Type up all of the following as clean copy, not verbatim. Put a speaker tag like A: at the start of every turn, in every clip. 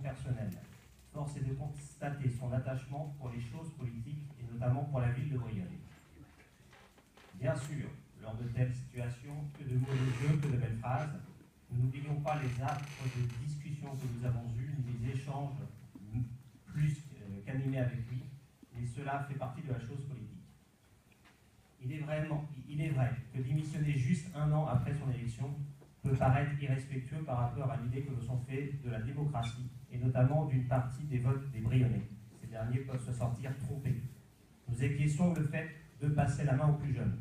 A: personnelle. Force est de constater son attachement pour les choses politiques et notamment pour la ville de Brionnais. Bien sûr, lors de telles situations, que de mots de jeu, que de belles phrases, nous n'oublions pas les âpres de discussions que nous avons eues, ni les échanges plus qu'animés avec lui, mais cela fait partie de la chose politique. Il est vrai que démissionner juste un an après son élection peut paraître irrespectueux par rapport à l'idée que nous sommes faits de la démocratie, et notamment d'une partie des votes des Brionnais. Ces derniers peuvent se sentir trompés. Nous acquiesçons le fait de passer la main aux plus jeunes.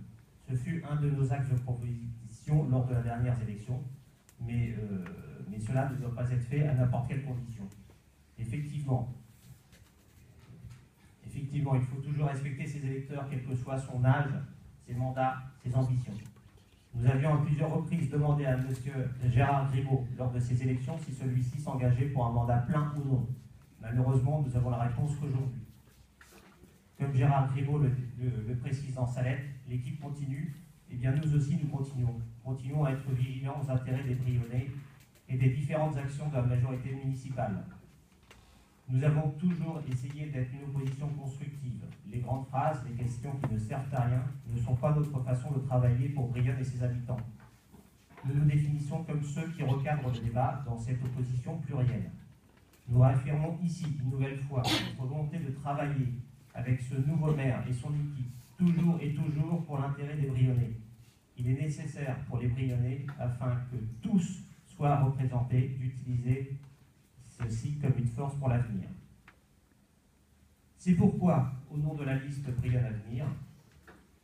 A: Ce fut un de nos axes de proposition lors de la dernière élection, mais cela ne doit pas être fait à n'importe quelle condition. Effectivement, il faut toujours respecter ses électeurs, quel que soit son âge, ses mandats, ses ambitions. Nous avions à plusieurs reprises demandé à M. Gérard Grimaud, lors de ces élections, si celui-ci s'engageait pour un mandat plein ou non. Malheureusement, nous avons la réponse qu'aujourd'hui. Comme Gérard Grimaud le précise dans sa lettre, l'équipe continue, et bien nous aussi nous continuons. Continuons à être vigilants aux intérêts des Brionnais et des différentes actions de la majorité municipale. Nous avons toujours essayé d'être une opposition constructive. Les grandes phrases, les questions qui ne servent à rien, ne sont pas notre façon de travailler pour Brionnais et ses habitants. Nous nous définissons comme ceux qui recadrent le débat dans cette opposition plurielle. Nous réaffirmons ici, une nouvelle fois, notre volonté de travailler avec ce nouveau maire et son équipe, toujours pour l'intérêt des Brionnais. Il est nécessaire pour les Brionnais, afin que tous soient représentés, d'utiliser ceci comme une force pour l'avenir. C'est pourquoi, au nom de la liste Brionnais Avenir,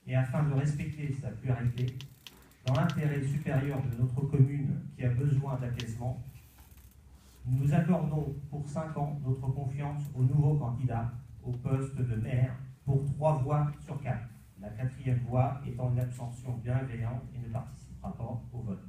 A: et afin de respecter sa pluralité, dans l'intérêt supérieur de notre commune qui a besoin d'apaisement, nous accordons pour 5 ans notre confiance au nouveau candidat au poste de maire pour 3 voix sur 4. La 4e voix étant une abstention bienveillante et ne participera pas au vote.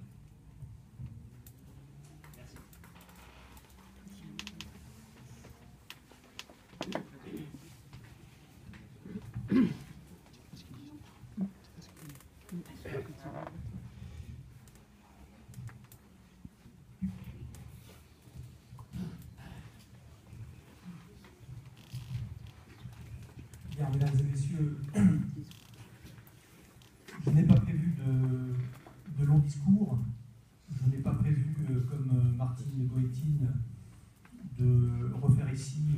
B: Bien, mesdames et messieurs, je n'ai pas prévu de long discours. Je n'ai pas prévu, comme Martine Goëtine, de refaire ici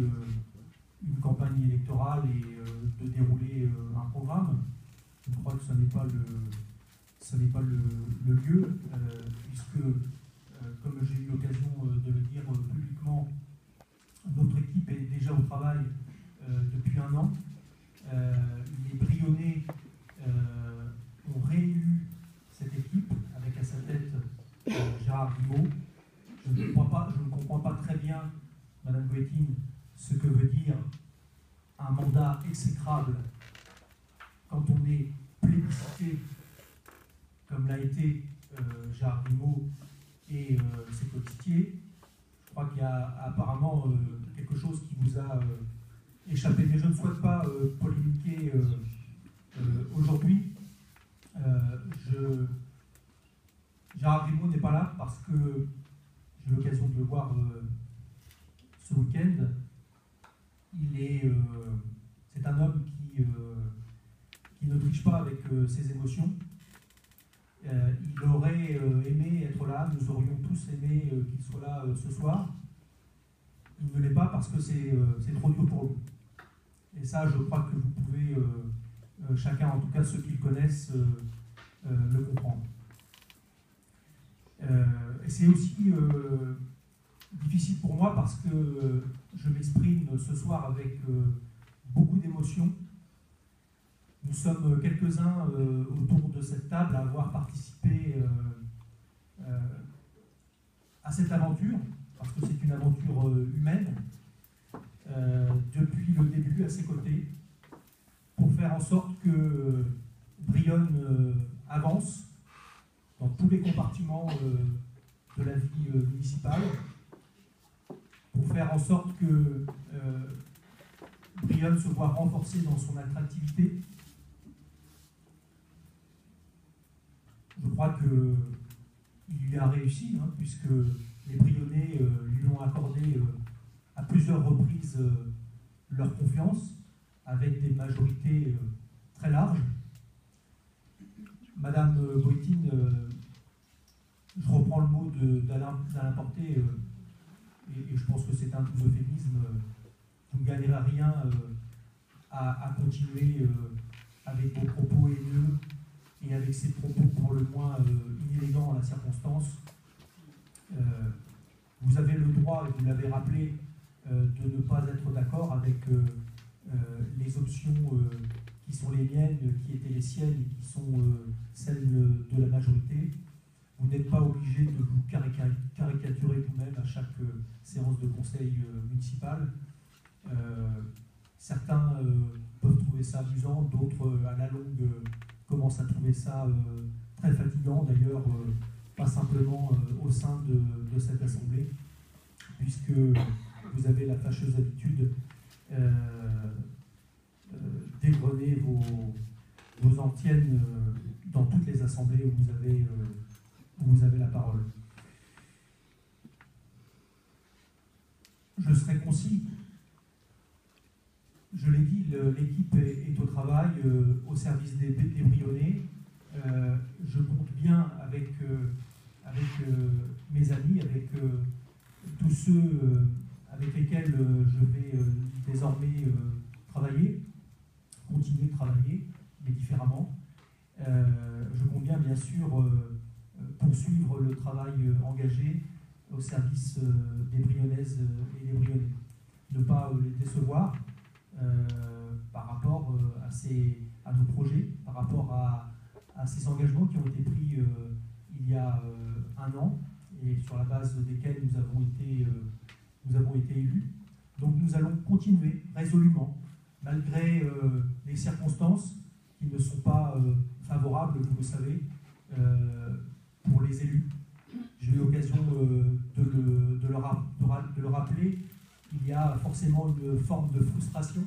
B: une campagne électorale et de dérouler un programme. Je crois que ce n'est pas le lieu, puisque, comme j'ai eu l'occasion de le dire publiquement, notre équipe est déjà au travail depuis 1 an. Les Brionnais ont réélu cette équipe avec à sa tête Gérard Grimaud. Je ne comprends pas très bien, Madame Goëtine, ce que veut dire un mandat exécrable quand on est plébiscité, comme l'a été Gérard Grimaud et ses coéquipiers. Je crois qu'il y a apparemment quelque chose qui vous a échappé, mais je ne souhaite pas polémiquer aujourd'hui. Gérard Grimaud n'est pas là parce que j'ai eu l'occasion de le voir ce week-end. C'est un homme qui ne triche pas avec ses émotions. Il aurait aimé être là, nous aurions tous aimé qu'il soit là ce soir. Il ne l'est pas parce que c'est trop dur pour lui. Et ça, je crois que vous pouvez, chacun, en tout cas ceux qui le connaissent, le comprendre. Et c'est aussi difficile pour moi parce que je m'exprime ce soir avec beaucoup d'émotion. Nous sommes quelques-uns autour de cette table à avoir participé à cette aventure, parce que c'est une aventure humaine, depuis le début à ses côtés, pour faire en sorte que Brionnais avance dans tous les compartiments de la vie municipale, pour faire en sorte que Brionnais se voit renforcé dans son attractivité. Je crois qu'il y a réussi, puisque les Brionnais lui ont accordé plusieurs reprises leur confiance, avec des majorités très larges. Madame Boitine, je reprends le mot d'Alain Porté, et je pense que c'est un doux euphémisme, vous ne gagnerez rien à continuer avec vos propos haineux et avec ces propos pour le moins inélégants en la circonstance. Vous avez le droit, et vous l'avez rappelé, de ne pas être d'accord avec les options qui sont les miennes, qui étaient les siennes et qui sont celles de la majorité. Vous n'êtes pas obligé de vous caricaturer vous-même à chaque séance de conseil municipal. Certains peuvent trouver ça amusant, d'autres à la longue commencent à trouver ça très fatigant, d'ailleurs pas simplement au sein de cette assemblée, puisque vous avez la fâcheuse habitude d'égrener vos antiennes dans toutes les assemblées où vous avez la parole. Je serai concis. Je l'ai dit, l'équipe est au travail, au service des Brionnais. Je compte bien avec mes amis, avec tous ceux avec lesquels je vais désormais travailler, continuer de travailler, mais différemment. Je compte bien sûr, poursuivre le travail engagé au service des Brionnaises et des Brionnais. Ne pas les décevoir par rapport à nos projets, par rapport à ces engagements qui ont été pris il y a un an et sur la base desquels nous avons été élus. Donc nous allons continuer résolument, malgré les circonstances qui ne sont pas favorables, vous le savez, pour les élus. J'ai eu l'occasion de le rappeler. Il y a forcément une forme de frustration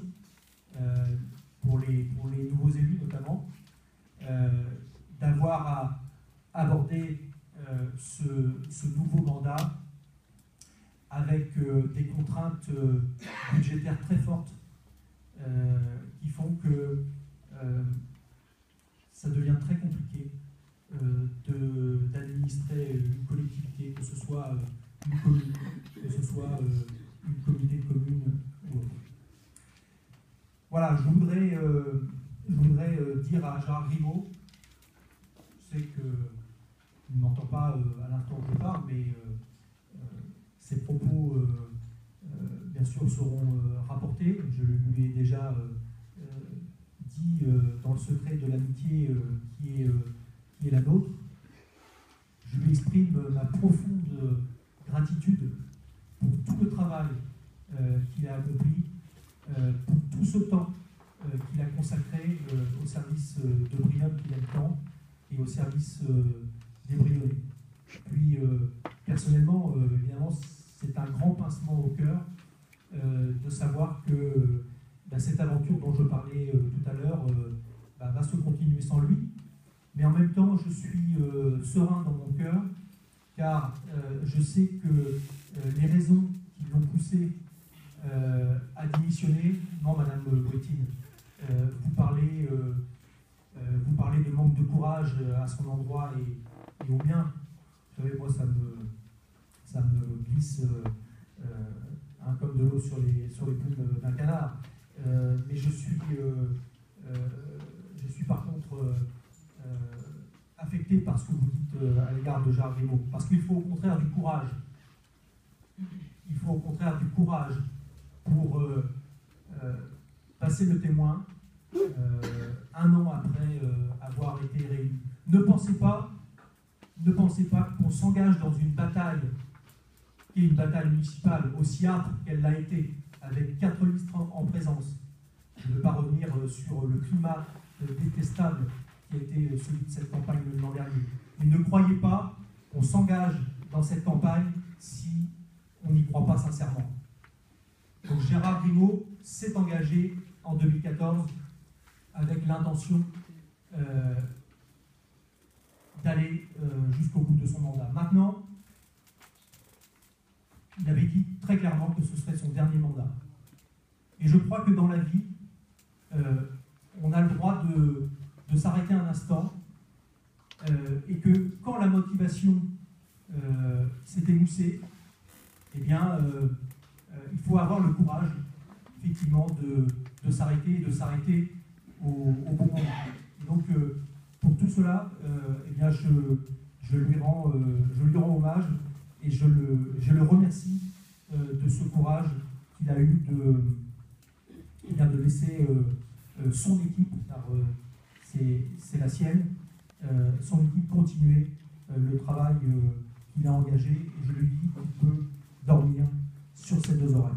B: pour les nouveaux élus notamment, d'avoir à aborder ce nouveau mandat avec des contraintes budgétaires très fortes qui font que ça devient très compliqué d'administrer une collectivité, que ce soit une commune, que ce soit une communauté de communes ou autre. Voilà, je voudrais dire à Gérard Grimaud, je sais qu'il ne m'entend pas à l'instant où je parle, mais ses propos, bien sûr, seront rapportés. Je lui ai déjà dit dans le secret de l'amitié qui est la nôtre. Je lui exprime ma profonde gratitude pour tout le travail qu'il a accompli, pour tout ce temps qu'il a consacré au service de Brionne qu'il aime tant et au service des Brionnais. Puis, personnellement, évidemment, c'est un grand pincement au cœur de savoir que cette aventure dont je parlais tout à l'heure va se continuer sans lui. Mais en même temps, je suis serein dans mon cœur, car je sais que les raisons qui l'ont poussé à démissionner, non, Madame Boitine, vous parlez de manque de courage à son endroit et au mien. Vous savez, moi, ça me glisse comme de l'eau sur les plumes d'un canard. Mais je suis par contre affecté par ce que vous dites à l'égard de Gérard Grimaud. Parce qu'il faut au contraire du courage. Il faut au contraire du courage pour passer le témoin un an après avoir été réélu. Ne pensez pas qu'on s'engage dans une bataille qui est une bataille municipale aussi âpre qu'elle l'a été, avec 4 listes en présence. Je ne veux pas revenir sur le climat détestable qui a été celui de cette campagne l'an dernier. Mais ne croyez pas qu'on s'engage dans cette campagne si on n'y croit pas sincèrement. Donc Gérard Grimaud s'est engagé en 2014 avec l'intention d'aller jusqu'au bout de son mandat. Maintenant, il avait dit très clairement que ce serait son dernier mandat. Et je crois que dans la vie, on a le droit de s'arrêter un instant et que quand la motivation s'est émoussée, eh bien, il faut avoir le courage, effectivement, de s'arrêter et de s'arrêter au bon moment. Et donc, pour tout cela, eh bien, je lui rends hommage et je le remercie de ce courage qu'il a eu de laisser son équipe, car c'est la sienne, son équipe continuer le travail qu'il a engagé, et je lui dis qu'il peut dormir sur ses deux oreilles.